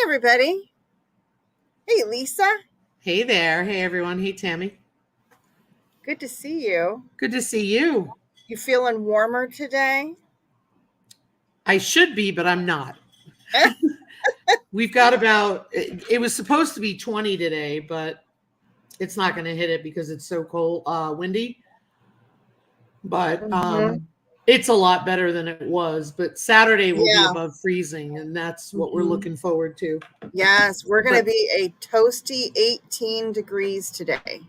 everybody. Hey, Lisa. Hey there. Hey, everyone. Hey, Tammy. Good to see you. Good to see you. You feeling warmer today? I should be, but I'm not. We've got it was supposed to be 20 today, but it's not going to hit it because it's so cold, windy. But it's a lot better than it was. But Saturday will be above freezing, and that's what we're looking forward to. Yes, we're going to be a toasty 18 degrees today.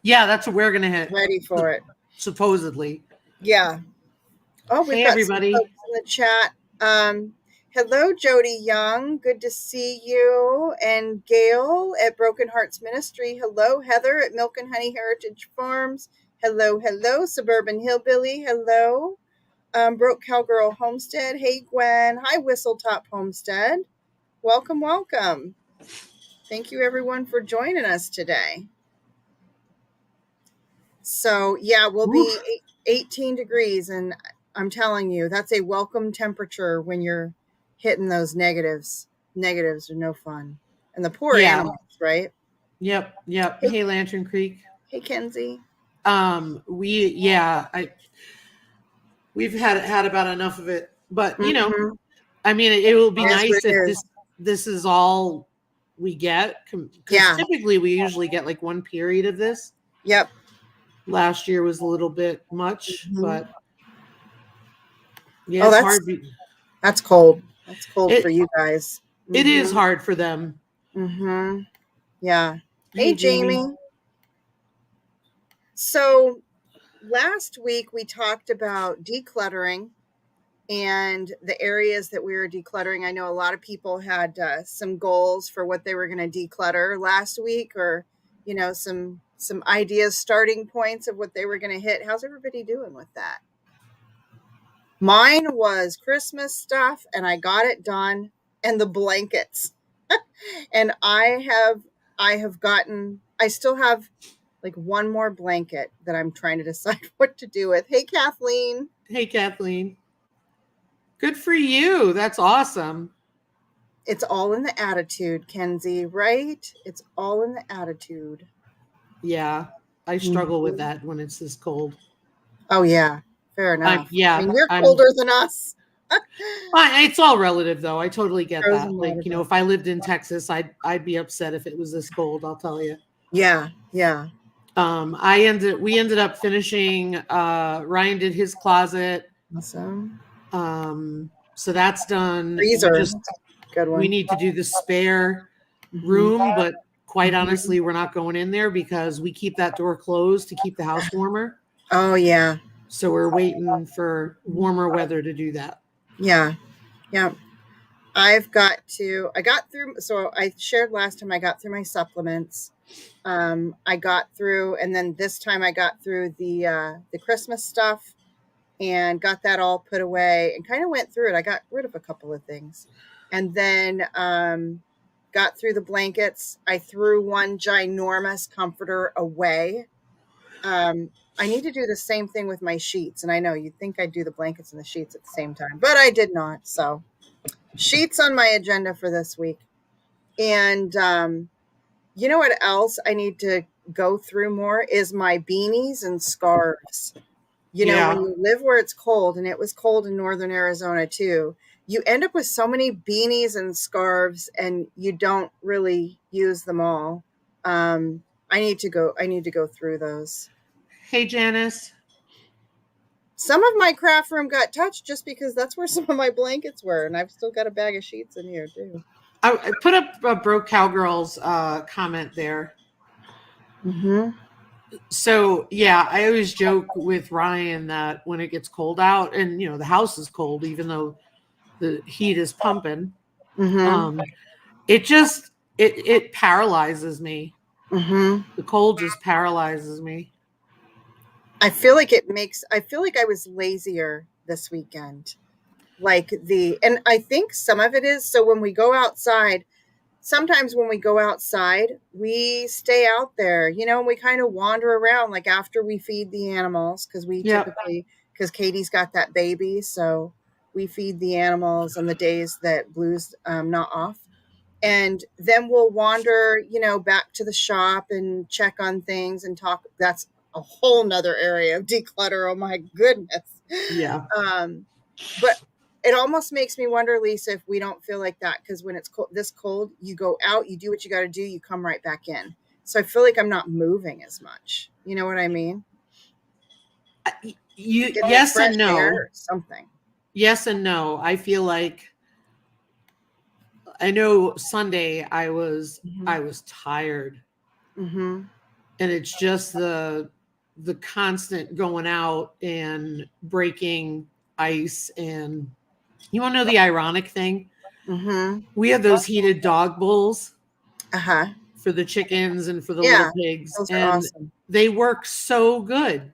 Yeah, that's what we're going to hit. Ready for it. Supposedly. Yeah. Oh, we've got everybody. Some folks in the chat. Hello, Jody Young. Good to see you. And Gail at Broken Hearts Ministry. Hello, Heather at Milk and Honey Heritage Farms. Hello, Suburban Hillbilly. Hello. Broke Cowgirl Homestead. Hey, Gwen. Hi, Whistletop Homestead. Welcome. Thank you, everyone, for joining us today. So, yeah, we'll be 18 degrees, and I'm telling you, that's a welcome temperature when you're hitting those negatives. Negatives are no fun. And the poor animals, right? Yep. Hey, Lantern Creek. Hey, Kenzie. We've had about enough of it, but you know, I mean, it will be nice if this is all we get. Because typically we usually get like one period of this. Yep. Last year was a little bit much, but yeah, it's hard. That's cold. That's cold for you guys. It is hard for them. Yeah. Hey, Jamie. So last week we talked about decluttering and the areas that we were decluttering. I know a lot of people had some goals for what they were going to declutter last week, or some ideas, starting points of what they were going to hit. How's everybody doing with that? Mine was Christmas stuff, and I got it done, and the blankets. And I still have like one more blanket that I'm trying to decide what to do with. Hey, Kathleen. Hey, Kathleen. Good for you. That's awesome. It's all in the attitude, Kenzie, right? It's all in the attitude. Yeah. I struggle with that when it's this cold. Oh, yeah. Fair enough. Yeah. I mean, you're colder than us. It's all relative, though. I totally get that. Like, if I lived in Texas, I'd be upset if it was this cold, I'll tell you. Yeah. We ended up finishing, Ryan did his closet. Awesome. So that's done. Freezer. Good one. We need to do the spare room, but quite honestly, we're not going in there because we keep that door closed to keep the house warmer. Oh, yeah. So we're waiting for warmer weather to do that. Yeah. I got through, so I shared last time I got through my supplements. I got through, and then this time I got through the Christmas stuff and got that all put away and kind of went through it. I got rid of a couple of things, and then got through the blankets. I threw one ginormous comforter away. I need to do the same thing with my sheets, and I know you'd think I'd do the blankets and the sheets at the same time, but I did not. So sheets on my agenda for this week. And you know what else I need to go through more is my beanies and scarves. When you live where it's cold, and it was cold in northern Arizona too, you end up with so many beanies and scarves and you don't really use them all. I need to go through those. Hey, Janice. Some of my craft room got touched just because that's where some of my blankets were, and I've still got a bag of sheets in here too. I put up a Broke Cowgirl's comment there. So, yeah, I always joke with Ryan that when it gets cold out, and, the house is cold, even though the heat is pumping, it paralyzes me. The cold just paralyzes me. I feel like I was lazier this weekend. And I think some of it is, so when we go outside, sometimes when we go outside, we stay out there, and we kind of wander around, like after we feed the animals, because Katie's got that baby. So we feed the animals on the days that Blue's not off. And then we'll wander, back to the shop and check on things and talk. That's a whole nother area of declutter. Oh my goodness. Yeah. But it almost makes me wonder, Lisa, if we don't feel like that, because when it's this cold, you go out, you do what you got to do, you come right back in. So I feel like I'm not moving as much. You know what I mean? Yes and no. Or something. Yes and no. I feel like I know Sunday I was tired. Mm-hmm. And it's just the constant going out and breaking ice. And you want to know the ironic thing? Mm-hmm. We have those heated dog bowls Uh-huh. for the chickens and for the Yeah, little pigs, those are and awesome. they work so good.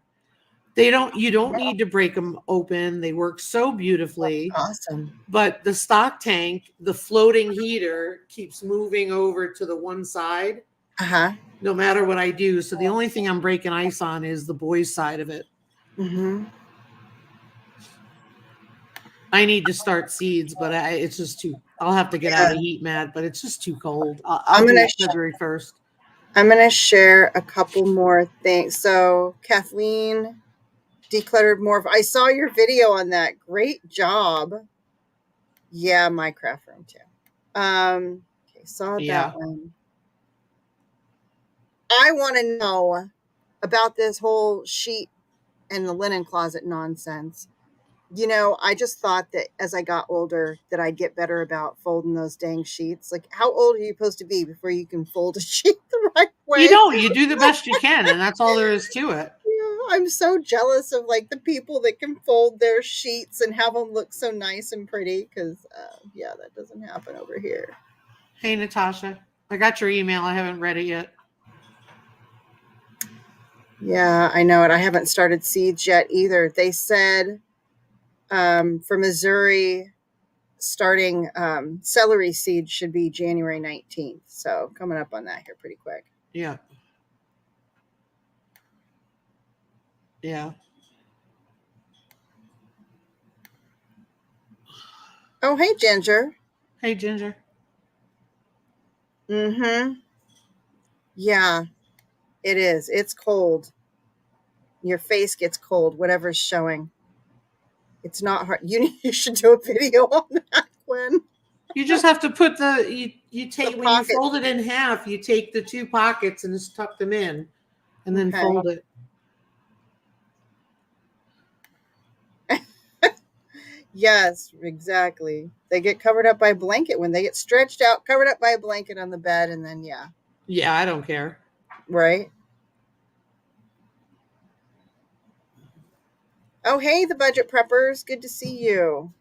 You don't need to break them open. They work so beautifully. That's awesome. But the stock tank, the floating heater, keeps moving over to the one side. Uh-huh. No matter what I do. So the only thing I'm breaking ice on is the boys' side of it. Mm-hmm. I need to start seeds, but it's just too. I'll have to get out of heat mat, but it's just too cold. I'll do it February 1st. I'm going to share a couple more things. So Kathleen decluttered more. I saw your video on that. Great job. Yeah, my craft room too. Okay, saw that one. I want to know about this whole sheet and the linen closet nonsense. I just thought that as I got older that I'd get better about folding those dang sheets. Like, how old are you supposed to be before you can fold a sheet the right way? You don't. You do the best you can, and that's all there is to it. Yeah, I'm so jealous of like the people that can fold their sheets and have them look so nice and pretty, because that doesn't happen over here. Hey, Natasha, I got your email. I haven't read it yet. Yeah, I know it. I haven't started seeds yet either. They said for Missouri, starting celery seeds should be January 19th. So coming up on that here pretty quick. Yeah. Yeah. Oh, hey, Ginger. Hey, Ginger. Mm-hmm. Yeah, it is. It's cold. Your face gets cold, whatever's showing. It's not hard. You should do a video on that, Gwen. You just have to put you take when you pocket. fold it in half, you take the two pockets and just tuck them in and then fold it. Yes, exactly. They get covered up by a blanket when they get stretched out, covered up by a blanket on the bed, and then Yeah, I don't care. Right. Oh, hey, the budget preppers. Good to see you.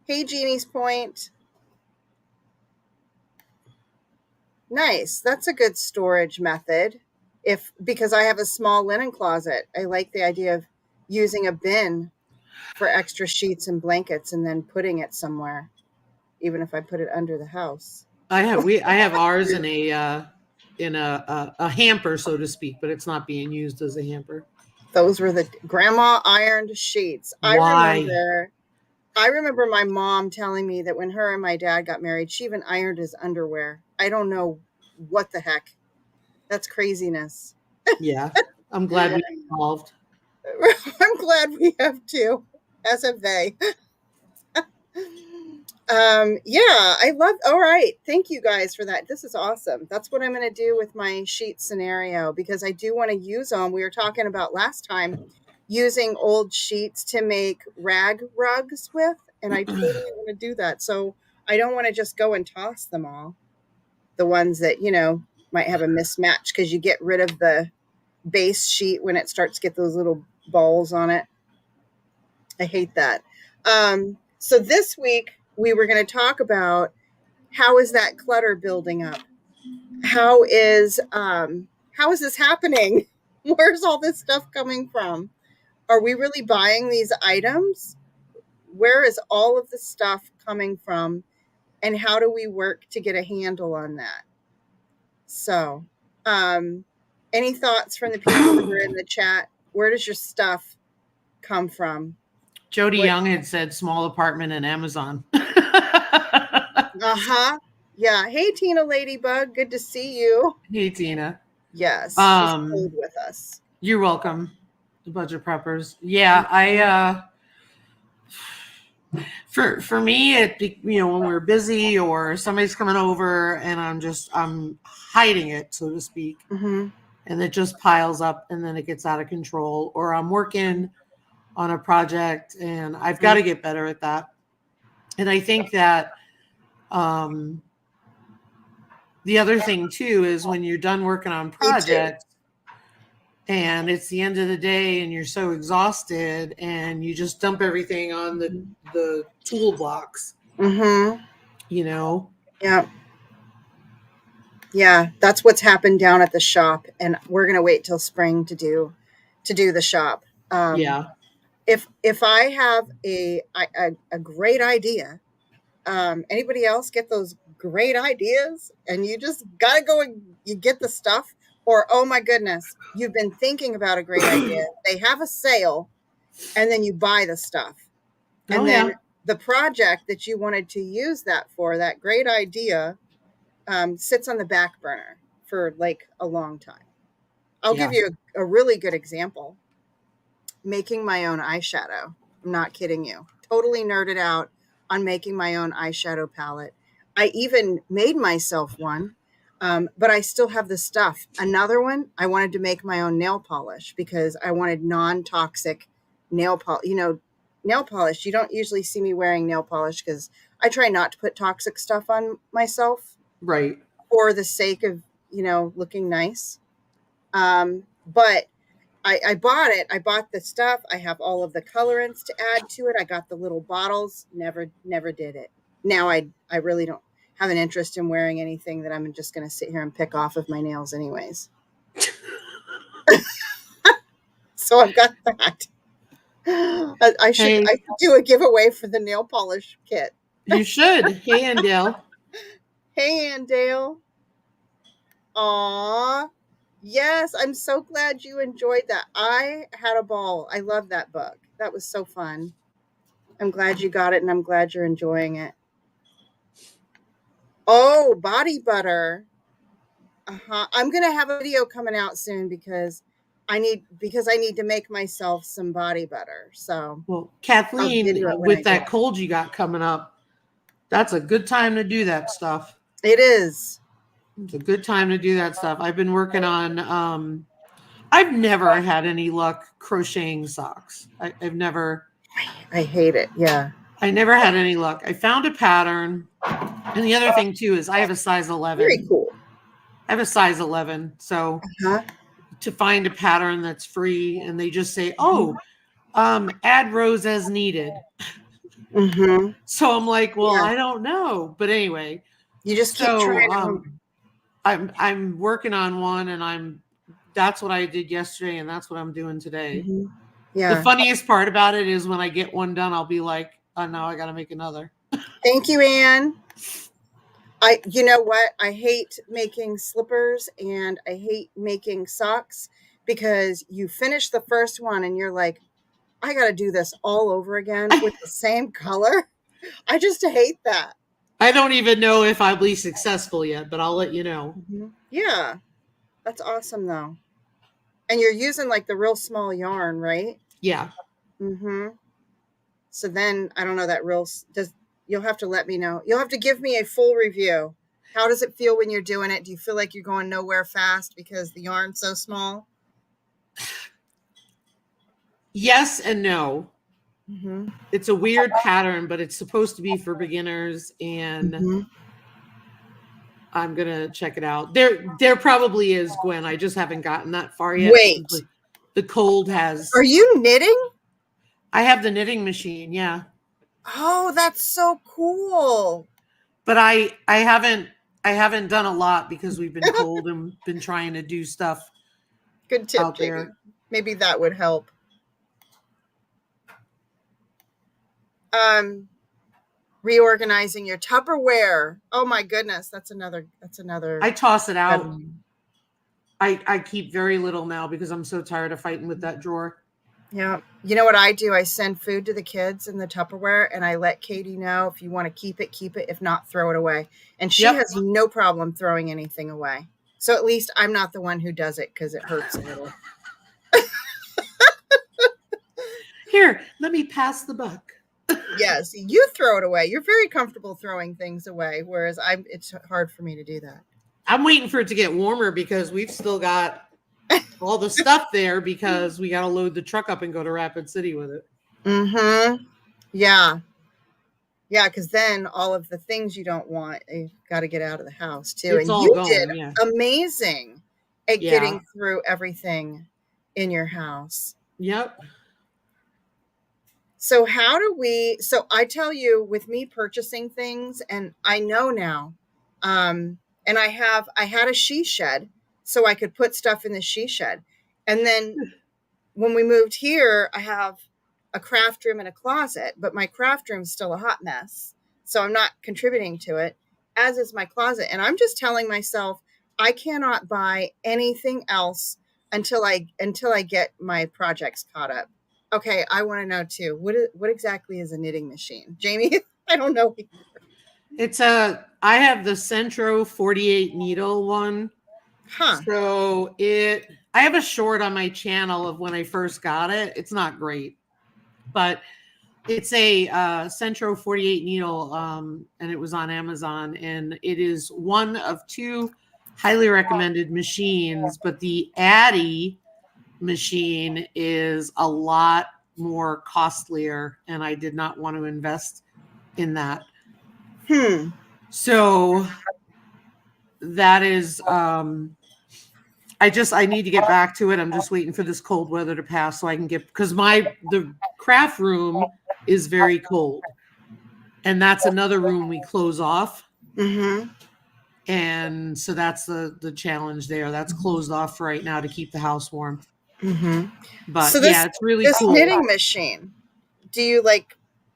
Hey, Jeannie's Point. Nice. That's a good storage method. Because I have a small linen closet, I like the idea of using a bin for extra sheets and blankets and then putting it somewhere, even if I put it under the house. I have ours in a hamper, so to speak, but it's not being used as a hamper. Those were the grandma ironed sheets. Why? I remember my mom telling me that when her and my dad got married, she even ironed his underwear. I don't know what the heck. That's craziness. Yeah, I'm glad we evolved. I'm glad we have too, as have they. I love. All right, thank you guys for that. This is awesome. That's what I'm going to do with my sheet scenario, because I do want to use them. We were talking about last time using old sheets to make rag rugs with, and I totally want to do that. So I don't want to just go and toss them all. The ones that might have a mismatch, because you get rid of the base sheet when it starts to get those little balls on it. I hate that. So this week we were going to talk about how is that clutter building up? How is this happening? Where's all this stuff coming from? Are we really buying these items? Where is all of the stuff coming from? And how do we work to get a handle on that? So, any thoughts from the people that are in the chat? Where does your stuff come from? Jody Young had said small apartment and Amazon. Uh-huh. Yeah. Hey, Tina Ladybug. Good to see you. Hey, Tina. Yes, she's cold with us. You're welcome. The budget preppers. Yeah, I for me, when we're busy or somebody's coming over and I'm hiding it, so to speak, and it just piles up and then it gets out of control, or I'm working on a project and I've got to get better at that. And I think that the other thing too is when you're done working on projects and it's the end of the day and you're so exhausted and you just dump everything on the toolbox. Yeah. Yeah, that's what's happened down at the shop, and we're gonna wait till spring to do the shop. Yeah. If I have a great idea, anybody else get those great ideas and you just gotta go and you get the stuff, or oh my goodness, you've been thinking about a great idea, they have a sale, and then you buy the stuff, and then the project that you wanted to use that for, that great idea, sits on the back burner for like a long time. I'll give you a really good example. Making my own eyeshadow. I'm not kidding you. Totally nerded out on making my own eyeshadow palette. I even made myself one, but I still have the stuff. Another one, I wanted to make my own nail polish because I wanted non-toxic nail polish. Nail polish, you don't usually see me wearing nail polish because I try not to put toxic stuff on myself. Right. For the sake of, looking nice. But I bought it. I bought the stuff. I have all of the colorants to add to it. I got the little bottles. Never did it. Now I really don't have an interest in wearing anything that I'm just going to sit here and pick off of my nails anyways. So I've got that. I should do a giveaway for the nail polish kit. You should. Hey, Andale. Hey, Andale. Aw. Yes, I'm so glad you enjoyed that. I had a ball. I love that book. That was so fun. I'm glad you got it, and I'm glad you're enjoying it. Oh, body butter. I'm gonna have a video coming out soon because I need to make myself some body butter. So, well, Kathleen, with that cold you got coming up, that's a good time to do that stuff. It is. It's a good time to do that stuff. I've been working on. I've never had any luck crocheting socks. I've never. I hate it. Yeah. I never had any luck. I found a pattern, and the other thing too is I have a size 11. Very cool. I have a size 11, so to find a pattern that's free, and they just say, "Oh, add rows as needed." So I'm like, well, I don't know, but anyway, you just keep trying. I'm working on one, and that's what I did yesterday, and that's what I'm doing today. Yeah. The funniest part about it is when I get one done, I'll be like, oh, now I got to make another. Thank you, Anne. You know what? I hate making slippers and I hate making socks because you finish the first one and you're like, I got to do this all over again with the same color. I just hate that. I don't even know if I'll be successful yet, but I'll let you know. Yeah. That's awesome though. And you're using like the real small yarn, right? Yeah. So then I don't know you'll have to let me know. You'll have to give me a full review. How does it feel when you're doing it? Do you feel like you're going nowhere fast because the yarn's so small? Yes and no. It's a weird pattern, but it's supposed to be for beginners, and I'm gonna check it out. There probably is, Gwen. I just haven't gotten that far yet. Wait, the cold has. Are you knitting? I have the knitting machine. Yeah. Oh, that's so cool. But I haven't done a lot because we've been cold and been trying to do stuff. Good tip, out there. Maybe that would help. Reorganizing your Tupperware. Oh my goodness, that's another. I toss it out. I keep very little now because I'm so tired of fighting with that drawer. Yeah. You know what I do? I send food to the kids in the Tupperware and I let Katie know if you want to keep it, keep it. If not, throw it away. And she Yep. has no problem throwing anything away. So at least I'm not the one who does it because it hurts a little. Here, let me pass the buck. Yes, you throw it away. You're very comfortable throwing things away, whereas it's hard for me to do that. I'm waiting for it to get warmer because we've still got all the stuff there because we got to load the truck up and go to Rapid City with it. Mm-hmm. Yeah. Yeah, because then all of the things you don't want, you've got to get out of the house too. It's And all you did going, yeah. amazing at Yeah. getting through everything in your house. Yep. So so I tell you, with me purchasing things, and I know now, and I had a she shed so I could put stuff in the she shed. And then when we moved here, I have a craft room and a closet, but my craft room's still a hot mess. So I'm not contributing to it, as is my closet. And I'm just telling myself I cannot buy anything else until I get my projects caught up. Okay, I want to know too. What exactly is a knitting machine? Jamie, I don't know. I have the Centro 48 needle one. Huh. So I have a short on my channel of when I first got it. It's not great, but it's a Centro 48 needle, and it was on Amazon, and it is one of two highly recommended machines, but the Addy machine is a lot more costlier, and I did not want to invest in that. So that is I need to get back to it. I'm just waiting for this cold weather to pass so I can get, because the craft room is very cold. And that's another room we close off. Mm-hmm. And so that's the challenge there. That's closed off for right now to keep the house warm. Mm-hmm. But So yeah, it's really this cool. knitting machine, do you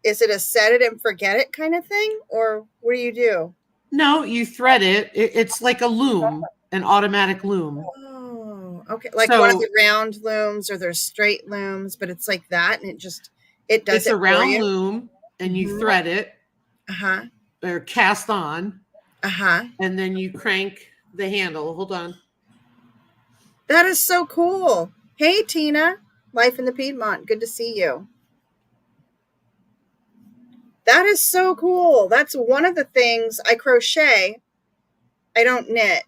is it a set it and forget it kind of thing, or what do you do? No, you thread it. It's like a loom, an automatic loom. Oh, okay. Like one of the round looms, or there's straight looms, but it's like that, and it does it's it a for round you. loom, and you thread it, or cast on, and then you crank the handle. Hold on. That is so cool. Hey, Tina, Life in the Piedmont. Good to see you. That is so cool. That's one of the things I crochet. I don't knit.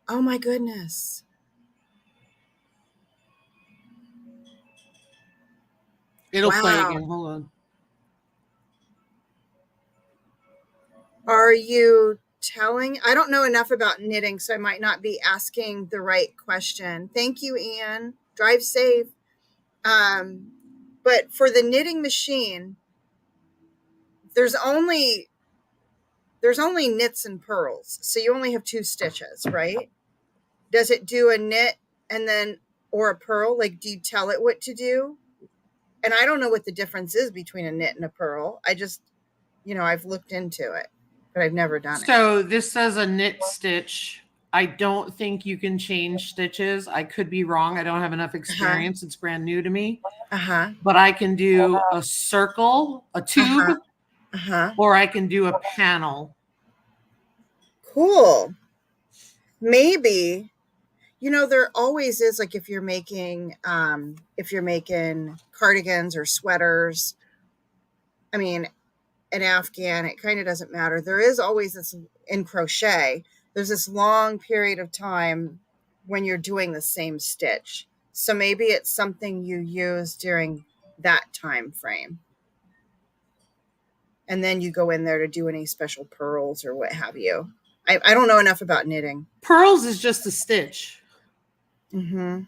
Oh my goodness. It'll play again. Hold on. Are you telling? I don't know enough about knitting, so I might not be asking the right question. Thank you, Ian. Drive safe. But for the knitting machine, there's only knits and purls, so you only have 2 stitches, right? Does it do a knit and then or a purl? Like, do you tell it what to do? And I don't know what the difference is between a knit and a purl. I just, I've looked into it, but I've never done it. So this says a knit stitch. I don't think you can change stitches. I could be wrong. I don't have enough experience. It's brand new to me. But I can do a circle, a tube, or I can do a panel. Cool. Maybe, there always is, like, if you're making cardigans or sweaters, I mean, an Afghan, it kind of doesn't matter. There is always this in crochet. There's this long period of time when you're doing the same stitch. So maybe it's something you use during that time frame. And then you go in there to do any special purls or what have you. I don't know enough about knitting. Purls is just a stitch. Mm-hmm.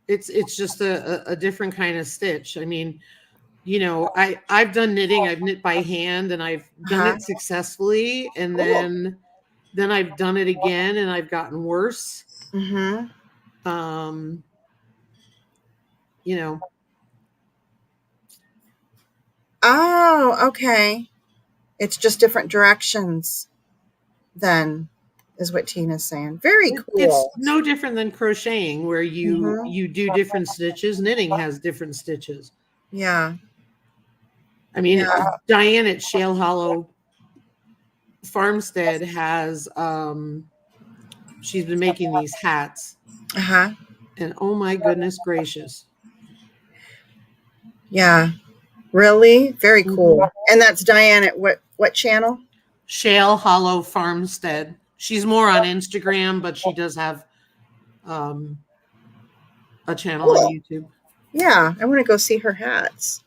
It's just a different kind of stitch. I mean, I've done knitting. I've knit by hand, and I've done it successfully. And Cool. then I've done it again, and I've gotten worse. Mm-hmm. Oh, okay. It's just different directions then. is what Tina's saying. Very It's cool. no different than crocheting, where you Mhm. you do different stitches. Knitting has different stitches. Yeah. I mean, Yeah. Diane at Shale Hollow Farmstead has she's been making these hats, Uh-huh. and oh my goodness gracious. Yeah. Really? Very cool. Mhm. And that's Diane at what channel? Shale Hollow Farmstead. She's more on Instagram, but she does have um, a channel on Cool. YouTube. Yeah, I want to go see her hats.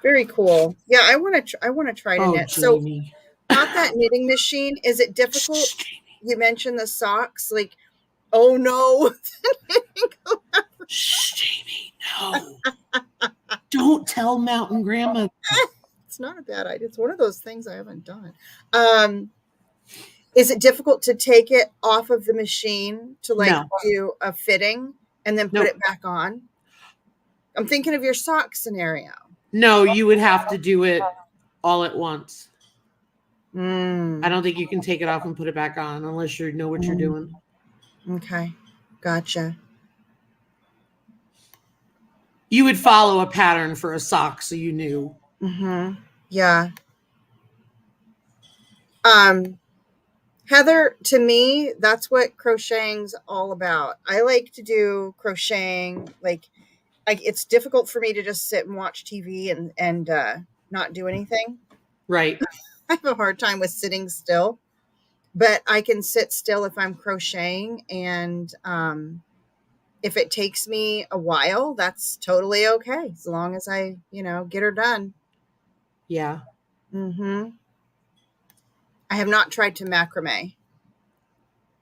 Very cool. Yeah, I want to try to Oh, knit. So, Jamie. about that knitting machine, is it difficult? Shh, Jamie. You mentioned the socks. Like, oh no. Shh, Jamie. No. Don't tell Mountain Grandma. It's not a bad idea. It's one of those things I haven't done. Is it difficult to take it off of the machine to like No. do a fitting and then put Nope. it back on? I'm thinking of your sock scenario. No, you would have to do it all at once. Mm. I don't think you can take it off and put it back on unless you know what you're doing. Okay. Gotcha. You would follow a pattern for a sock so you knew. Mm-hmm. Yeah. Heather, to me, that's what crocheting's all about. I like to do crocheting. Like, it's difficult for me to just sit and watch TV and not do anything. Right. I have a hard time with sitting still, but I can sit still if I'm crocheting. And if it takes me a while, that's totally okay. As long as I, get her done. Yeah. Mm-hmm. I have not tried to macrame,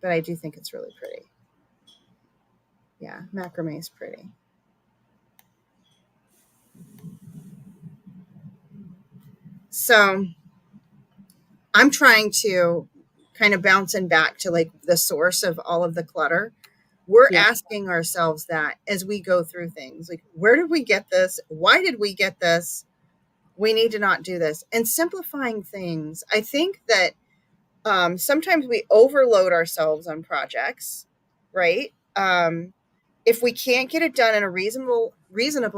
but I do think it's really pretty. Yeah, macrame is pretty. So I'm trying to kind of bouncing back to like the source of all of the clutter. We're Yep. asking ourselves that as we go through things, like, where did we get this? Why did we get this? We need to not do this. And simplifying things. I think that sometimes we overload ourselves on projects, right? If we can't get it done in a reasonable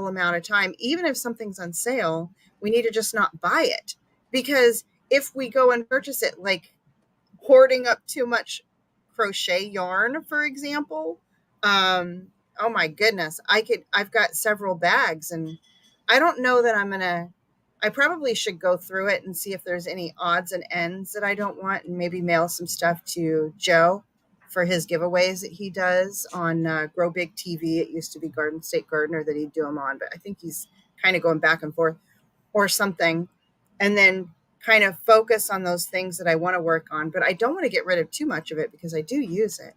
amount of time, even if something's on sale, we need to just not buy it. Because if we go and purchase it, like hoarding up too much crochet yarn, for example, oh my goodness, I've got several bags, and I don't know that I probably should go through it and see if there's any odds and ends that I don't want, and maybe mail some stuff to Joe for his giveaways that he does on Grow Big TV. It used to be Garden State Gardener that he'd do them on, but I think he's kind of going back and forth or something. And then kind of focus on those things that I want to work on, but I don't want to get rid of too much of it because I do use it.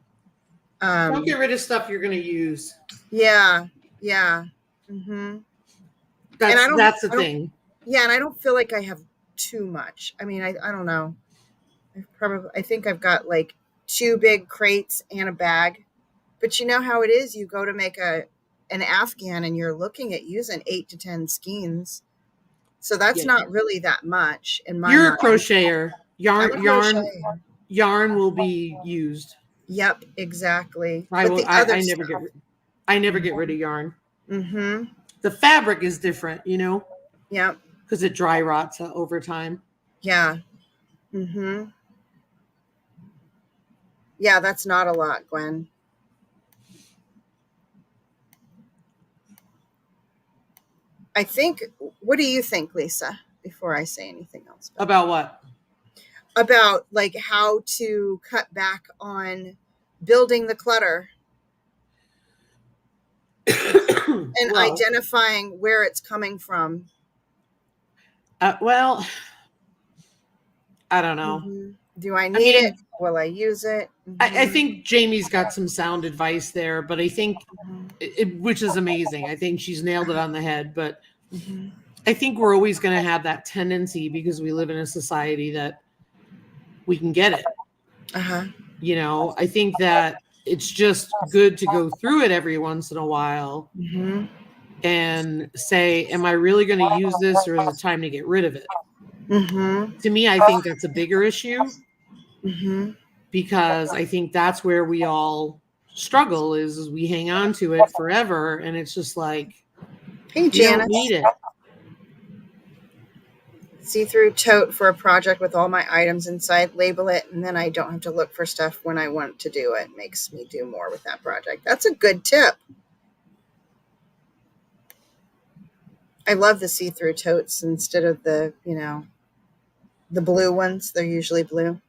Don't get rid of stuff you're going to use. Yeah. Yeah. Mm-hmm. That's the thing. Yeah. And I don't feel like I have too much. I mean, I don't know. I think I've got like 2 big crates and a bag, but you know how it is. You go to make an Afghan and you're looking at using 8 to 10 skeins. So that's not really that much in my You're mind. a crocheter. Yarn will be used. Yep, exactly. I never get rid of yarn. Mm-hmm. The fabric is different, Yep. because it dry rots over time. Yeah. Mm-hmm. Yeah, that's not a lot, Gwen. I think, what do you think, Lisa, before I say anything else? About what? About like how to cut back on building the clutter and identifying where it's coming from. Well, I don't know. Mm-hmm. Do I need it? Will I use it? Mm-hmm. I think Jamie's got some sound advice there, but I think, which is amazing. I think she's nailed it on the head, but I think we're always going to have that tendency because we live in a society that we can get it. Uh-huh. I think that it's just good to go through it every once in a while and say, am I really going to use this, or is it time to get rid of it? Mm-hmm. To me, I think that's a bigger issue Mm-hmm. because I think that's where we all struggle is we hang on to it forever. And it's just like, Hey, you don't Janice. need it. See-through tote for a project with all my items inside, label it, and then I don't have to look for stuff when I want to do it. Makes me do more with that project. That's a good tip. I love the see-through totes instead of the, the blue ones. They're usually blue.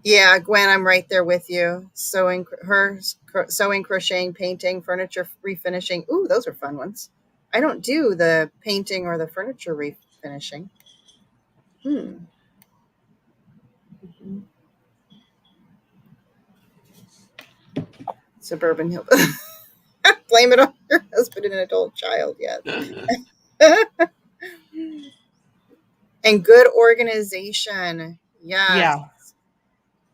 Yeah, Gwen, I'm right there with you. Sewing, crocheting, painting, furniture refinishing. Ooh, those are fun ones. I don't do the painting or the furniture refinishing. Mhm. Suburban Hill. Blame it on your husband and an adult child. Yes. And good organization. Yes.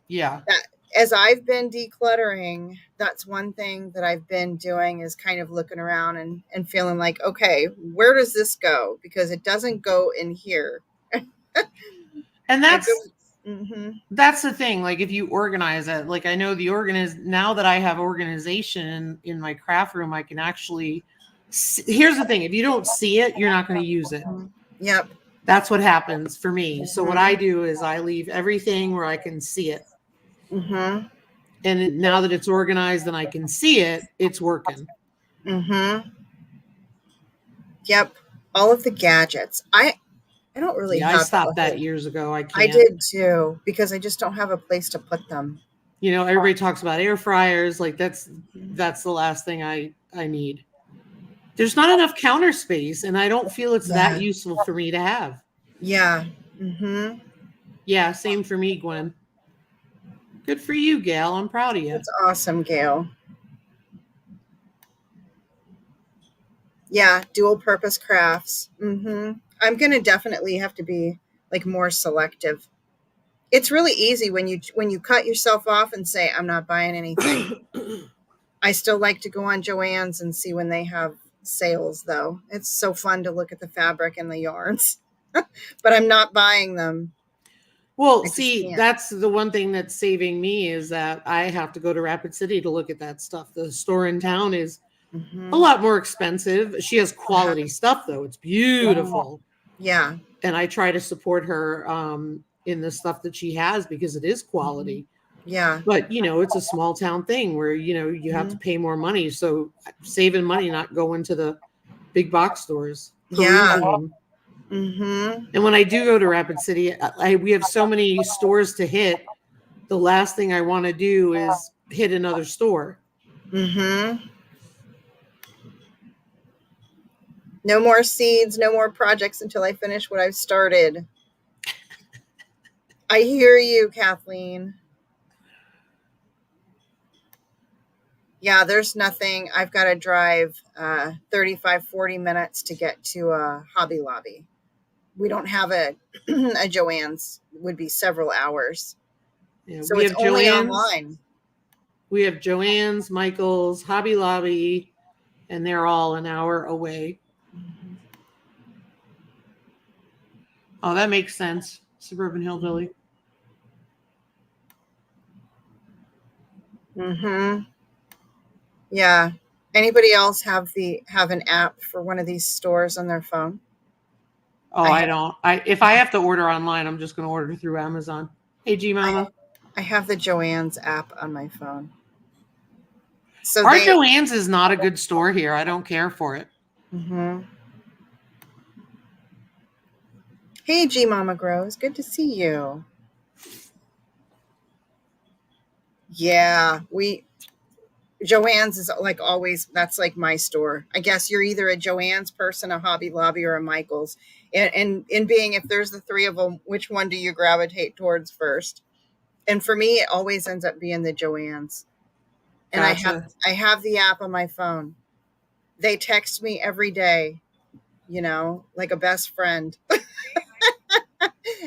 Yeah. That, as I've been decluttering, that's one thing that I've been doing is kind of looking around and feeling like, okay, where does this go? Because it doesn't go in here. And Mm-hmm. that's the thing. Like if you organize it, like I know now that I have organization in my craft room, I can actually here's the thing. If you don't see it, you're not going to use it. Yep. That's what happens for me. So what Mm-hmm. I do is I leave everything where I can see it. Mm-hmm. And now that it's organized and I can see it, it's working. Mm-hmm. Yep. All of the gadgets. I don't really have. I stopped that years ago. I can't. I did too, because I just don't have a place to put them. Everybody talks about air fryers. Like that's the last thing I need. There's not enough counter space, and I don't feel it's that useful for me to have. Yeah. Mm-hmm. Yeah, same for me, Gwen. Good for you, Gail. I'm proud of you. That's awesome, Gail. Yeah, dual purpose crafts. Mm-hmm. I'm gonna definitely have to be like more selective. It's really easy when you cut yourself off and say, I'm not buying anything. I still like to go on Joann's and see when they have sales, though. It's so fun to look at the fabric and the yarns, but I'm not buying them. Well, see, that's the one thing that's saving me is that I have to go to Rapid City to look at that stuff. The store in town is a lot more expensive. She has quality stuff, though. It's beautiful. Yeah. And I try to support her in the stuff that she has because it is quality. Yeah. But, it's a small town thing where, you have to pay more money. So saving money, not going to the big box stores. Yeah. Mm-hmm. And when I do go to Rapid City, we have so many stores to hit. The last thing I want to do is hit another store. Mm-hmm. No more seeds, no more projects until I finish what I've started. I hear you, Kathleen. Yeah, there's nothing. I've got to drive 35, 40 minutes to get to a Hobby Lobby. We don't have a Joann's. It would be several hours. Yeah, so it's only online. We have Joann's, Michael's, Hobby Lobby, and they're all an hour away. Mm-hmm. Oh, that makes sense. Suburban Hillbilly. Mm-hmm. Yeah. Anybody else have an app for one of these stores on their phone? Oh, I don't. If I have to order online, I'm just going to order through Amazon. Hey, G Mama. I have the Joann's app on my phone. So our Joann's is not a good store here. I don't care for it. Mm-hmm. Hey, G Mama Grows. Good to see you. Yeah, Joann's is like always, that's like my store. I guess you're either a Joann's person, a Hobby Lobby, or a Michael's. And in being, if there's the three of them, which one do you gravitate towards first? And for me, it always ends up being the Joann's. And gotcha. I have the app on my phone. They text me every day, like a best friend.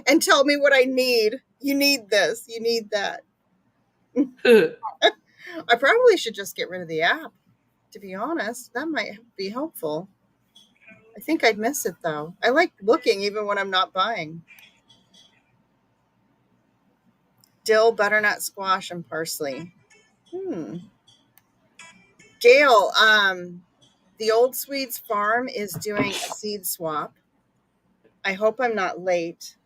And tell me what I need. You need this. You need that. I probably should just get rid of the app, to be honest. That might be helpful. I think I'd miss it though. I like looking even when I'm not buying. Dill, butternut squash, and parsley. Gail, the Old Swedes Farm is doing a seed swap. I hope I'm not late.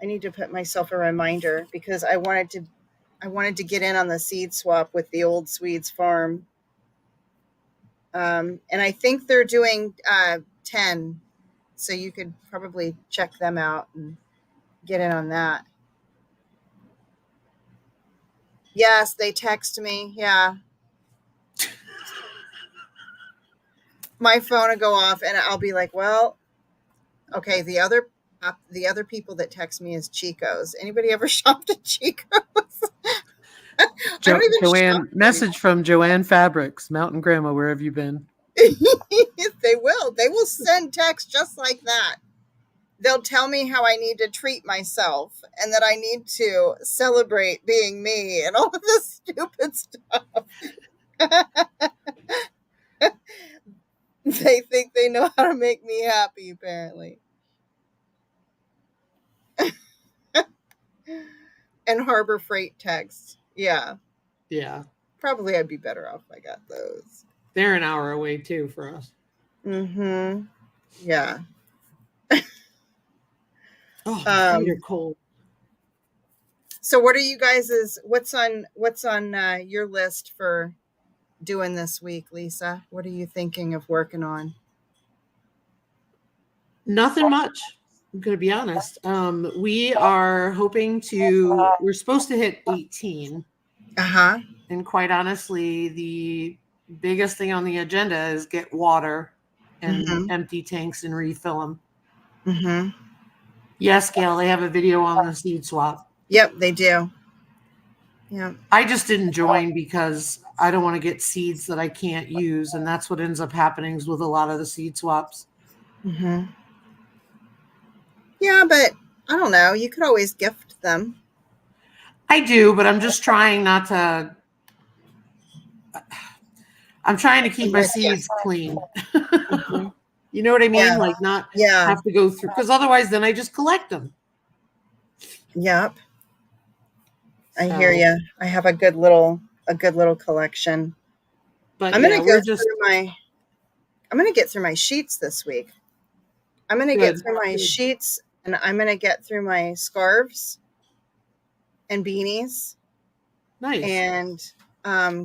I need to put myself a reminder because I wanted to get in on the seed swap with the Old Swedes Farm. And I think they're doing 10. So you could probably check them out and get in on that. Yes, they text me. Yeah. My phone will go off and I'll be like, well, okay, the other people that text me is Chico's. Anybody ever shopped at Chico's? I don't even Joanne, shop message from Joanne Fabrics, Mountain Grandma, where have you been? They will send text just like that. They'll tell me how I need to treat myself and that I need to celebrate being me and all of this stupid stuff. They think they know how to make me happy, apparently. And Harbor Freight texts. Yeah. Yeah. Probably I'd be better off if I got those. They're an hour away too for us. Mm-hmm. Yeah. Oh, my feet are cold. So what are you guys' what's on your list for doing this week, Lisa? What are you thinking of working on? Nothing much. I'm going to be honest. We are hoping we're supposed to hit 18. Uh-huh. And quite honestly, the biggest thing on the agenda is get water and empty tanks and refill them. Mm-hmm. Yes, Gail, they have a video on the seed swap. Yep, they do. Yeah. I just didn't join because I don't want to get seeds that I can't use. And that's what ends up happening with a lot of the seed swaps. Mm-hmm. Yeah, but I don't know. You could always gift them. I do, but I'm just trying not to. I'm trying to keep my seeds clean. Mm-hmm. You know what I mean? Yeah. Like not Yeah. have to go through, because otherwise then I just collect them. Yep. I hear you. I have a good little collection. But I'm yeah, gonna get through my sheets this week. I'm gonna get through my sheets and I'm gonna get through my scarves and beanies. Nice. And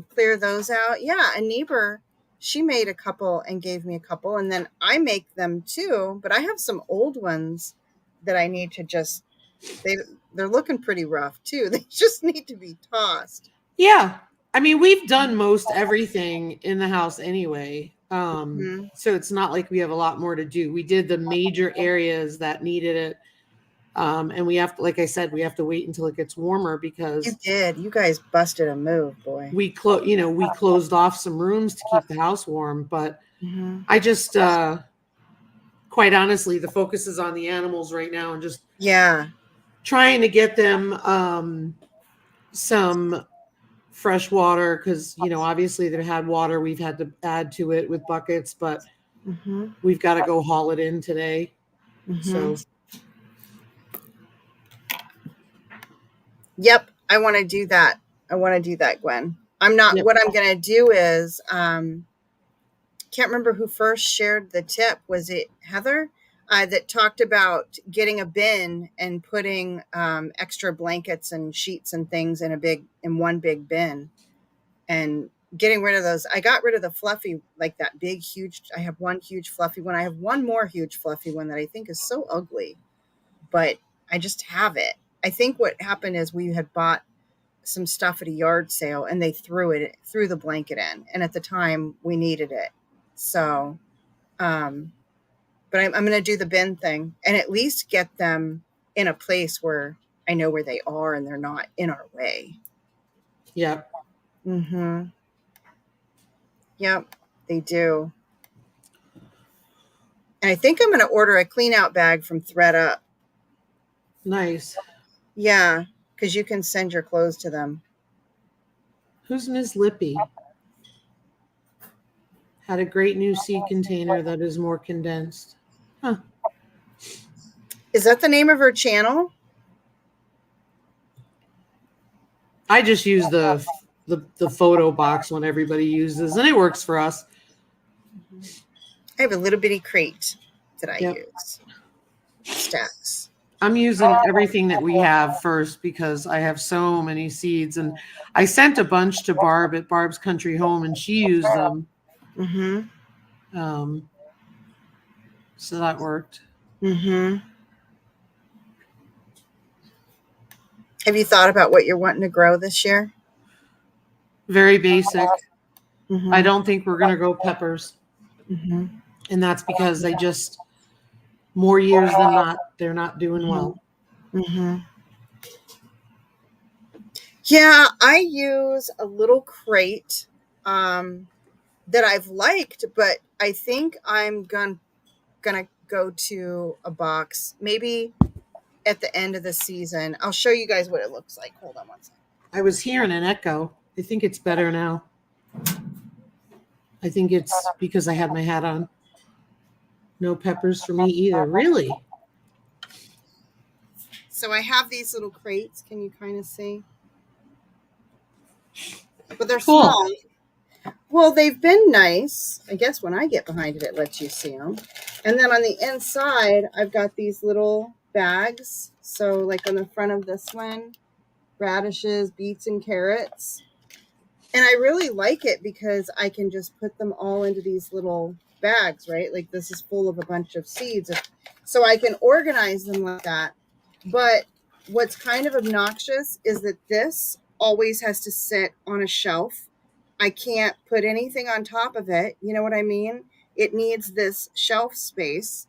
clear those out. Yeah, a neighbor, she made a couple and gave me a couple, and then I make them too. But I have some old ones that I need to just they're looking pretty rough too. They just need to be tossed. Yeah. I mean, we've done most everything in the house anyway. So it's not like we have a lot more to do. We did the major areas that needed it. And we have to, like I said, we have to wait until it gets warmer because You did. You guys busted a move, boy. we closed off some rooms to keep the house warm. But I just quite honestly, the focus is on the animals right now and just trying to get them some fresh water because obviously they've had water. We've had to add to it with buckets, but we've got to go haul it in today. So yep, I want to do that. Gwen. I'm not. What I'm going to do is can't remember who first shared the tip. Was it Heather that talked about getting a bin and putting extra blankets and sheets and things in one big bin and getting rid of those. I got rid of the fluffy, like that big, huge. I have one huge fluffy one. I have one more huge fluffy one that I think is so ugly, but I just have it. I think what happened is we had bought some stuff at a yard sale and they threw the blanket in. And at the time we needed it. So, but I'm going to do the bin thing and at least get them in a place where I know where they are and they're not in our way. Yep. Yep, they do. And I think I'm going to order a clean out bag from ThredUp. Nice. Yeah, because you can send your clothes to them. Who's Ms. Lippy? Had a great new seed container that is more condensed. Huh. Is that the name of her channel? I just use the photo box when everybody uses, and it works for us. I have a little bitty crate that I Yep. use. Stacks. I'm using everything that we have first because I have so many seeds, and I sent a bunch to Barb at Barb's Country Home, and she used them. Mm-hmm. So that worked. Mm-hmm. Have you thought about what you're wanting to grow this year? Very basic. Mm-hmm. I don't think we're going to grow peppers. Mm-hmm. And that's because they just, more years than not, they're not doing well. Mm-hmm. Yeah, I use a little crate that I've liked, but I think I'm gonna go to a box maybe at the end of the season. I'll show you guys what it looks like. Hold on one second. I was hearing an echo. I think it's better now. I think it's because I had my hat on. No peppers for me either. Really? So I have these little crates. Can you kind of see? But they're Cool. small. Well, they've been nice. I guess when I get behind it, it lets you see them. And then on the inside, I've got these little bags. So like on the front of this one, radishes, beets, and carrots. And I really like it because I can just put them all into these little bags, right? Like this is full of a bunch of seeds. So I can organize them like that. But what's kind of obnoxious is that this always has to sit on a shelf. I can't put anything on top of it. You know what I mean? It needs this shelf space.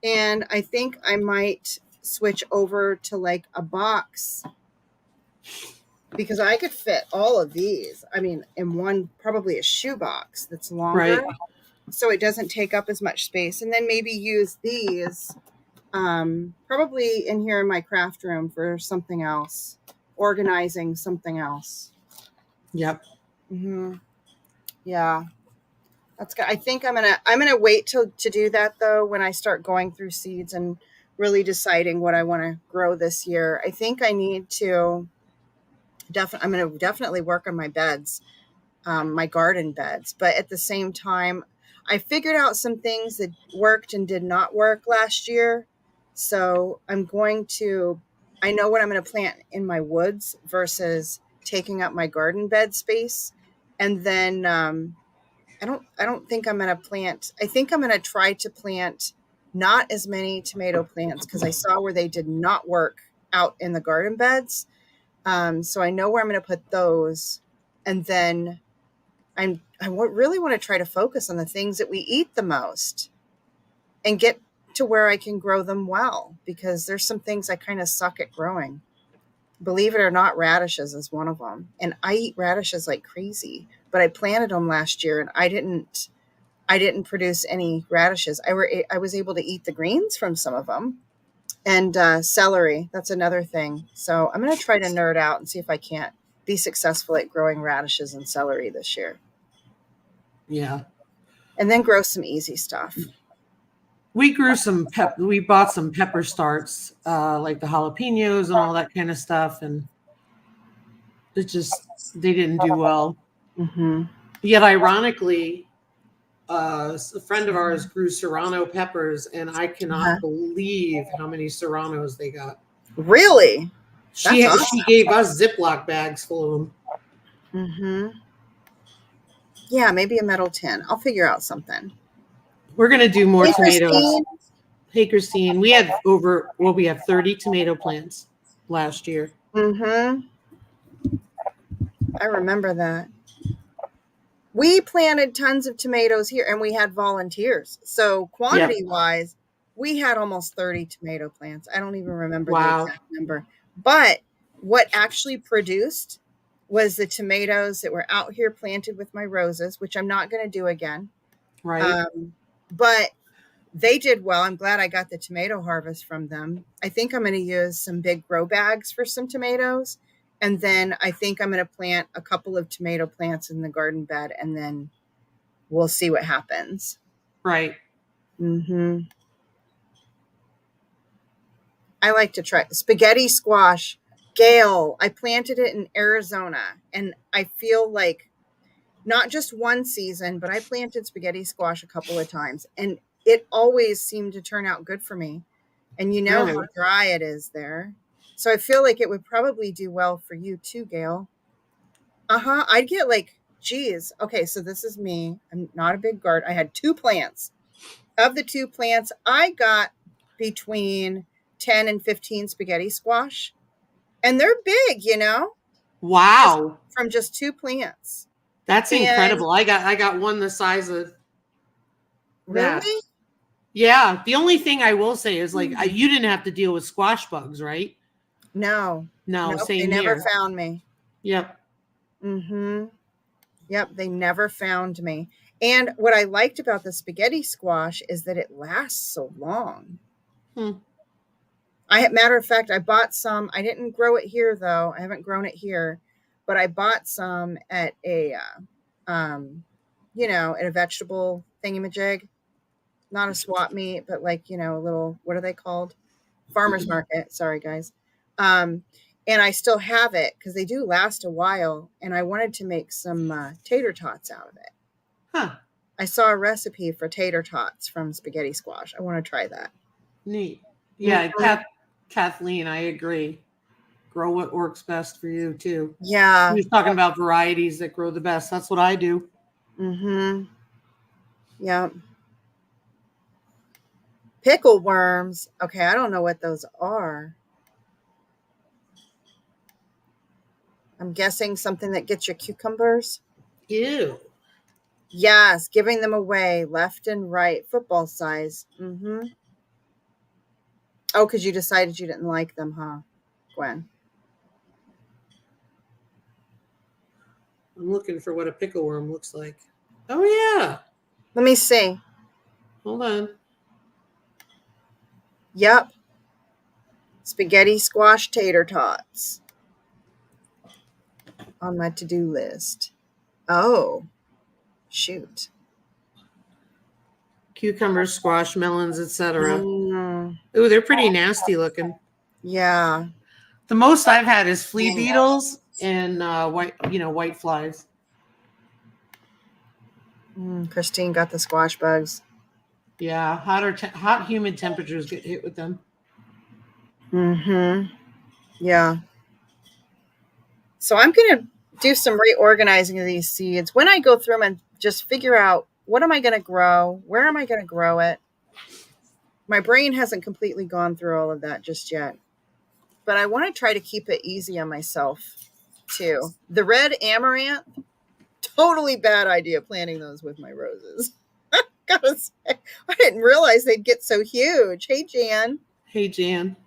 And I think I might switch over to like a box because I could fit all of these. I mean, in one, probably a shoebox that's longer. Right. So it doesn't take up as much space. And then maybe use these probably in here in my craft room for something else, organizing something else. Yep. Mm-hmm. Yeah, that's good. I think I'm gonna wait to do that though when I start going through seeds and really deciding what I want to grow this year. I think I need to I'm gonna definitely work on my beds, my garden beds, but at the same time, I figured out some things that worked and did not work last year. So I know what I'm going to plant in my woods versus taking up my garden bed space. And then I don't think I'm going to plant. I think I'm going to try to plant not as many tomato plants because I saw where they did not work out in the garden beds. So I know where I'm going to put those. And then I really want to try to focus on the things that we eat the most and get to where I can grow them well, because there's some things I kind of suck at growing. Believe it or not, radishes is one of them. And I eat radishes like crazy, but I planted them last year and I didn't produce any radishes. I was able to eat the greens from some of them. And celery, that's another thing. So I'm going to try to nerd out and see if I can't be successful at growing radishes and celery this year. Yeah. And then grow some easy stuff. We grew we bought some pepper starts, like the jalapenos and all that kind of stuff. And they didn't do well. Mm-hmm. Yet ironically, a friend of ours grew serrano peppers, and I cannot believe how many serranos they got. Really? She gave us Ziploc bags full of them. Mm-hmm. Yeah, maybe a metal tin. I'll figure out something. We're going to do more tomatoes. Christine. Hey, Christine, we have 30 tomato plants last year. Mm-hmm. I remember that. We planted tons of tomatoes here and we had volunteers. So quantity-wise, we had almost 30 tomato plants. I don't even remember the exact number. But what actually produced was the tomatoes that were out here planted with my roses, which I'm not going to do again. Right. But they did well. I'm glad I got the tomato harvest from them. I think I'm going to use some big grow bags for some tomatoes. And then I think I'm going to plant a couple of tomato plants in the garden bed and then we'll see what happens. Right. Mm-hmm. I like to try spaghetti squash. Gail, I planted it in Arizona, and I feel like not just one season, but I planted spaghetti squash a couple of times, and it always seemed to turn out good for me. And you know how Really? dry it is there. So I feel like it would probably do well for you too, Gail. I'd get like, geez. Okay, so this is me. I'm not a big garden. I had 2 plants. Of the 2 plants, I got between 10 and 15 spaghetti squash. And they're big, just Wow. from just 2 plants. That's And incredible. I got one the size of that. really? Yeah. The only thing I will say is like Hmm. you didn't have to deal with squash bugs, right? No. No, Nope, they same never here. found me. Yep. Mm-hmm. Yep, they never found me. And what I liked about the spaghetti squash is that it lasts so long. Hmm. Matter of fact, I bought some. I didn't grow it here though. I haven't grown it here, but I bought some at at a vegetable thingamajig, not a swap meet, but like a little. What are they called? Farmers market. Sorry, guys. Um, and I still have it because they do last a while. And I wanted to make some tater tots out of it. Huh. I saw a recipe for tater tots from spaghetti squash. I want to try that. Neat. Yeah, Mhm. Kathleen, I agree. Grow what works best for you too. He Yeah. was talking about varieties that grow the best. That's what I do. Mm-hmm. Yeah. Pickle worms. Okay, I don't know what those are. I'm guessing something that gets your cucumbers. Ew. Yes, giving them away left and right, football size. Mm-hmm. Oh, because you decided you didn't like them, huh, Gwen? I'm looking for what a pickle worm looks like. Oh yeah. Let me see. Hold on. Yep. Spaghetti squash tater tots on my to-do list. Oh, shoot. Cucumbers, squash, melons, etc. Mm, Ooh, they're pretty nasty looking. yeah. The most I've had is flea beetles and white flies. Christine got the squash bugs. Yeah, hot humid temperatures get hit with them. Mm-hmm. Yeah. So I'm going to do some reorganizing of these seeds. When I go through them and just figure out what am I going to grow? Where am I going to grow it? My brain hasn't completely gone through all of that just yet. But I want to try to keep it easy on myself too. The red amaranth, totally bad idea planting those with my roses. Gotta say, I didn't realize they'd get so huge. Hey, Jan. Hey, Jan.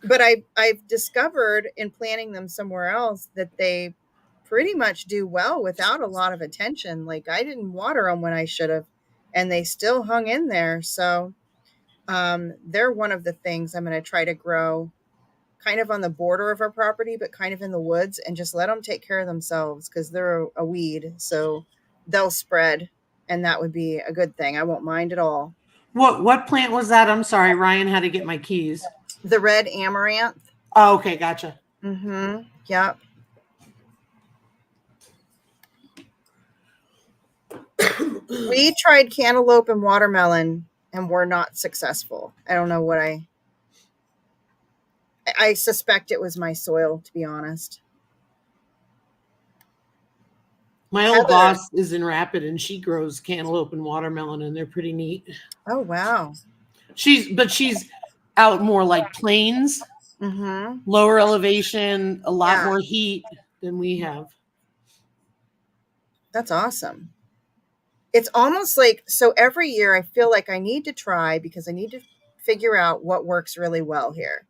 But I've discovered in planting them somewhere else that they pretty much do well without a lot of attention. Like I didn't water them when I should have, and they still hung in there. So they're one of the things I'm going to try to grow kind of on the border of our property, but kind of in the woods, and just let them take care of themselves because they're a weed. So they'll spread, and that would be a good thing. I won't mind at all. What plant was that? I'm sorry, Ryan had to get my keys. The red amaranth. Oh, okay, gotcha. Mm-hmm. Yep. We tried cantaloupe and watermelon and were not successful. I don't know what I suspect it was my soil, to be honest. My old Heather. boss is in Rapid and she grows cantaloupe and watermelon and they're pretty neat. Oh wow. She's out more like plains, Mm-hmm. lower elevation, a lot Yeah, more heat than we have. that's awesome. It's almost like so every year I feel like I need to try because I need to figure out what works really well here.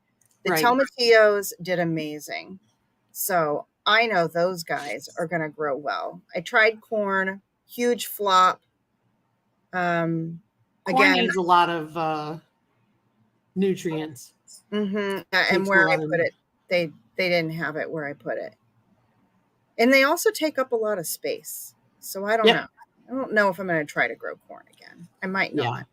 The Right. tomatillos did amazing. So I know those guys are going to grow well. I tried corn, huge flop. Um, Corn Again, needs a lot of nutrients. and Takes a where I lot of put it, they didn't have it where I put it. And they also take up a lot of space. So I don't Yep. know. I don't know if I'm going to try to grow corn again. I might not. Yeah.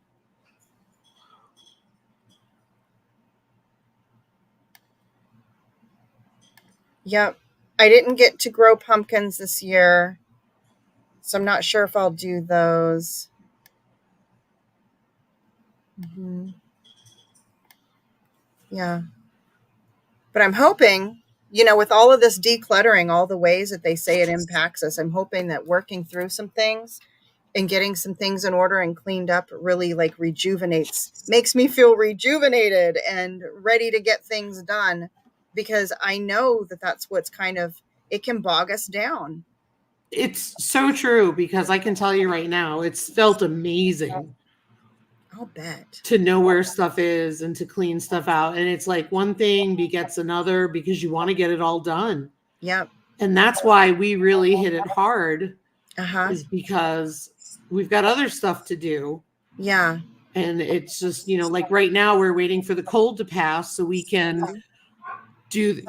Yep. I didn't get to grow pumpkins this year, so I'm not sure if I'll do those. Mm-hmm. Yeah. But I'm hoping, with all of this decluttering, all the ways that they say it impacts us, I'm hoping that working through some things and getting some things in order and cleaned up really like makes me feel rejuvenated and ready to get things done, because I know that that's what's it can bog us down. It's so true, because I can tell you right now, it's felt amazing. I'll bet. To know where stuff is and to clean stuff out. And it's like one thing begets another because you want to get it all done. Yep. And that's why we really hit it hard, Uh-huh. is because we've got other stuff to do. Yeah. And it's just, like right now we're waiting for the cold to pass so we can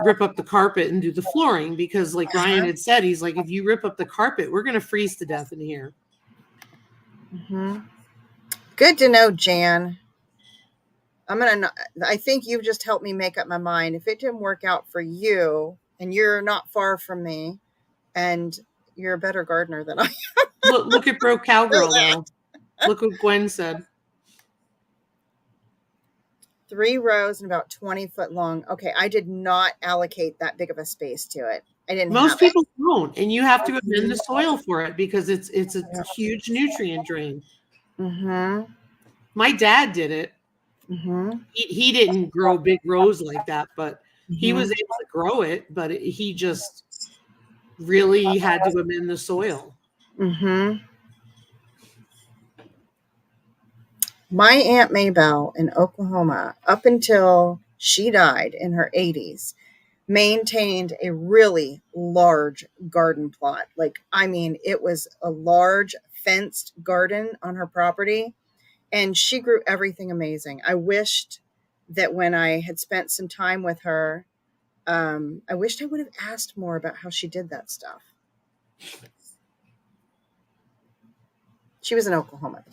rip up the carpet and do the flooring, because like Ryan had said, he's like, if you rip up the carpet, we're going to freeze to death in here. Mm-hmm. Good to know, Jan. I think you've just helped me make up my mind. If it didn't work out for you, and you're not far from me, and you're a better gardener than I am. Look at Broke Cowgirl, though. Look what Gwen said. 3 rows and about 20 foot long. Okay, I did not allocate that big of a space to it. I didn't. Most people don't, and you have to amend the soil for it because it's a huge nutrient drain. Mm-hmm. My dad did it. Mm-hmm. He didn't grow big rows like that, but he Mm-hmm. was able to grow it. But he just really had to amend the soil. Mm-hmm. My Aunt Maybelle in Oklahoma, up until she died in her 80s, maintained a really large garden plot. Like, I mean, it was a large fenced garden on her property, and she grew everything amazing. I wished that when I had spent some time with her, I wished I would have asked more about how she did that stuff. She was in Oklahoma.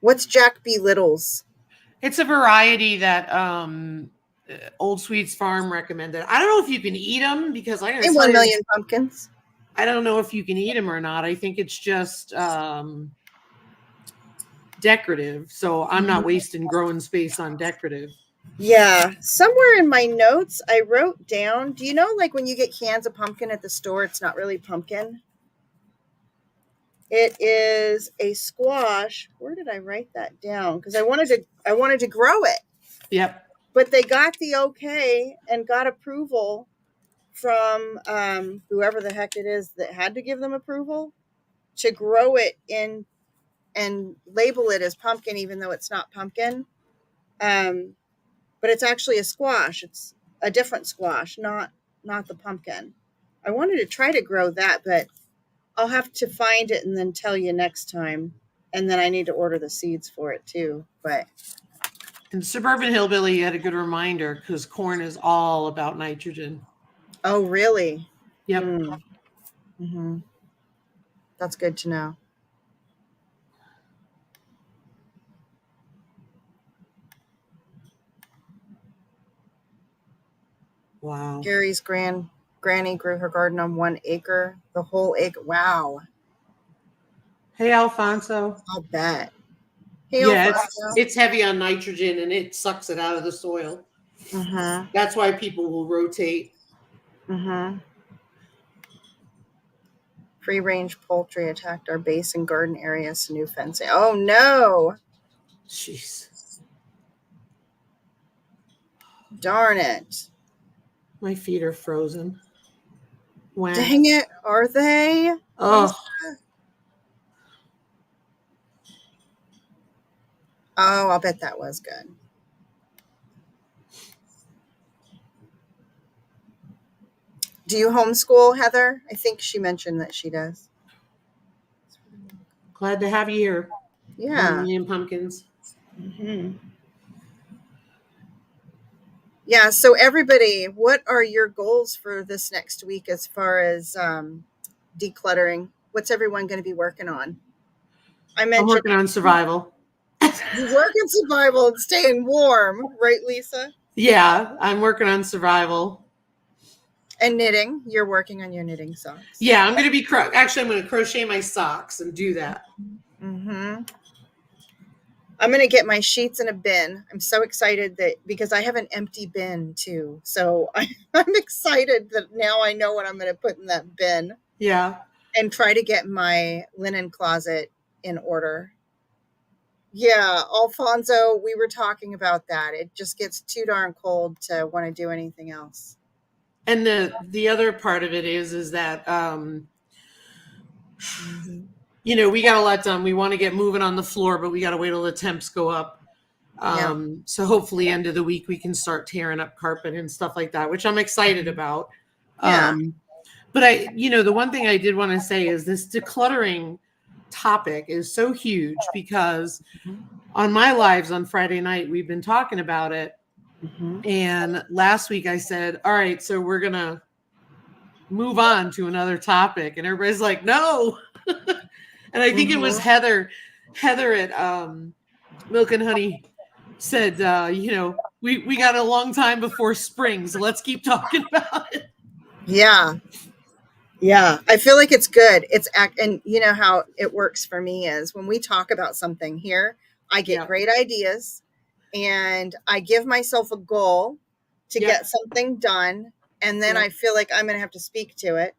What's Jack B. Little's? It's a variety that Old Sweets Farm recommended. I don't know if you can eat them, because I got 1 million pumpkins. I don't know if you can eat them or not. I think it's just decorative. So I'm not wasting growing space on decorative. Yeah, somewhere in my notes I wrote down, do you know, like when you get cans of pumpkin at the store, it's not really pumpkin? It is a squash. Where did I write that down? Because I wanted to grow it. Yep. But they got the okay and got approval from whoever the heck it is that had to give them approval to grow it in and label it as pumpkin, even though it's not pumpkin. But it's actually a squash. It's a different squash, not the pumpkin. I wanted to try to grow that, but I'll have to find it and then tell you next time. And then I need to order the seeds for it too. But And Suburban Hillbilly had a good reminder, because corn is all about nitrogen. oh, really? Yep. Mm-hmm. That's good to know. Wow. Gary's granny grew her garden on 1 acre, the whole acre. Wow. Hey, Alfonso. I'll bet. Hey, Yeah, Alfonso. it's heavy on nitrogen, and it sucks it out of the soil. Mm-hmm. That's why people will rotate. Mm-hmm. Free range poultry attacked our base and garden areas to new fencing. Oh no. Jeez. Darn it. My feet are frozen. Wow. Dang it. Are they? Oh. Oh, I'll bet that was good. Do you homeschool, Heather? I think she mentioned that she does. Glad to have you here. Yeah. 1 million pumpkins. Mm-hmm. Yeah. So everybody, what are your goals for this next week as far as decluttering? What's everyone going to be working on? I I'm mentioned working on survival. you work in survival and staying warm, right, Lisa? Yeah, I'm working on survival. And knitting. You're working on your knitting socks. Yeah, I'm going to be actually I'm going to crochet my socks and do that. Mm-hmm. I'm going to get my sheets in a bin. I'm so excited that because I have an empty bin too. So I'm excited that now I know what I'm going to put in that bin. Yeah. And try to get my linen closet in order. Yeah, Alfonso, we were talking about that. It just gets too darn cold to want to do anything else. And the other part of it is that Mm-hmm. we got a lot done. We want to get moving on the floor, but we got to wait till the temps go up. Yeah. So hopefully end of the week we can start tearing up carpet and stuff like that, which I'm excited about. Yeah. But the one thing I did want to say is this decluttering topic is so huge because on my lives on Friday night, we've been talking about it. Mm-hmm. And last week I said, all right, so we're going to move on to another topic. And everybody's like, no. And I think it was Heather at Milk and Honey said, we got a long time before spring, so let's keep talking about it. Yeah. Yeah. I feel like it's good. And you know how it works for me is when we talk about something here, I get great ideas and I give myself a goal to get something done. And then I feel like I'm going to have to speak to it.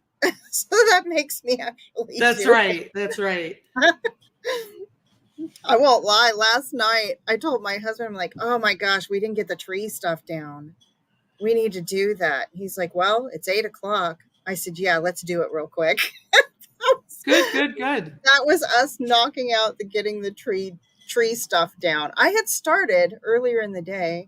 So that makes me actually That's do right. That's right. I won't lie. Last night, I told my husband, I'm like, oh my gosh, we didn't get the tree stuff down. We need to do that. He's like, well, it's 8:00. I said, yeah, let's do it real quick. Good. That was us knocking out getting the tree stuff down. I had started earlier in the day.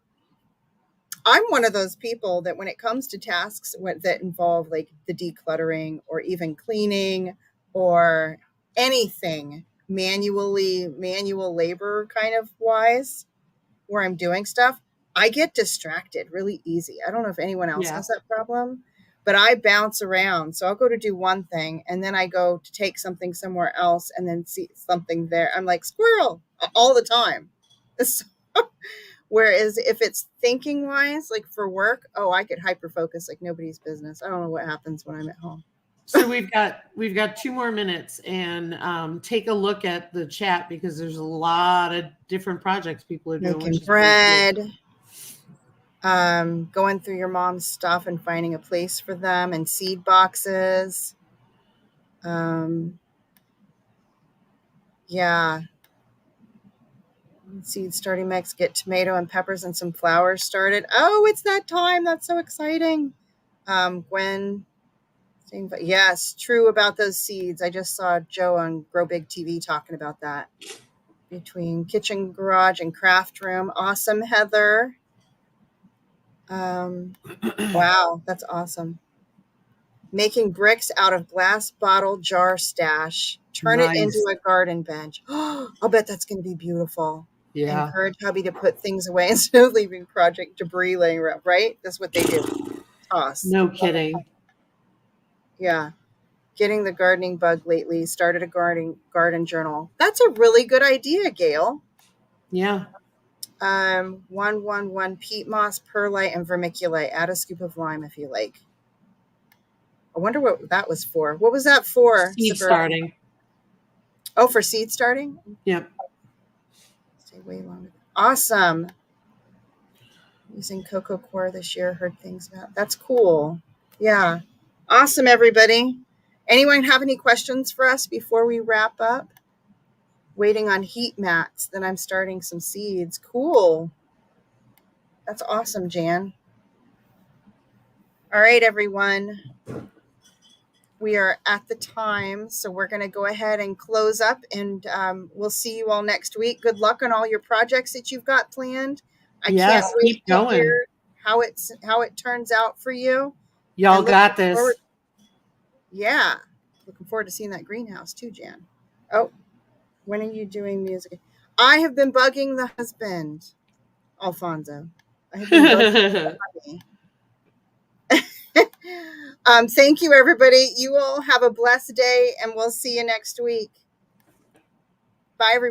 I'm one of those people that when it comes to tasks that involve like the decluttering or even cleaning or anything manual labor kind of wise, where I'm doing stuff, I get distracted really easy. I don't know if anyone else has that problem, but I bounce around. So I'll go to do one thing and then I go to take something somewhere else and then see something there. I'm like squirrel all the time. So, whereas if it's thinking wise, like for work, I could hyper focus like nobody's business. I don't know what happens when I'm at home. So we've got 2 more minutes, and take a look at the chat because there's a lot of different projects people are doing. Making bread, going through your mom's stuff and finding a place for them, and seed boxes. Yeah. Seed starting mix, get tomato and peppers and some flowers started. Oh, it's that time. That's so exciting. Gwen, yes, true about those seeds. I just saw Joe on Grow Big TV talking about that. Between kitchen, garage, and craft room. Awesome, Heather. Wow, that's awesome. Making bricks out of glass bottle jar stash. Turn it into a garden bench. I'll bet that's going to be beautiful. Yeah. Encourage hubby to put things away instead of leaving project debris laying around, right? That's what they do. Toss. No kidding. Yeah. Getting the gardening bug lately. Started a garden journal. That's a really good idea, Gail. Yeah. 111 peat moss, perlite, and vermiculite. Add a scoop of lime if you like. I wonder what that was for. What was that for? Seed starting. Oh, for seed starting? Yep. Stay way longer. Awesome. Using cocoa core this year. Heard things about. That's cool. Yeah. Awesome, everybody. Anyone have any questions for us before we wrap up? Waiting on heat mats. Then I'm starting some seeds. Cool. That's awesome, Jan. All right, everyone. We are at the time, so we're going to go ahead and close up, and we'll see you all next week. Good luck on all your projects that you've got planned. I can't wait to hear how it turns out for you. Y'all got this. Yeah. Looking forward to seeing that greenhouse too, Jan. Oh, when are you doing music? I have been bugging the husband, Alfonso. I've been thank you, everybody. You all have a blessed day, and we'll see you next week. Bye, everybody.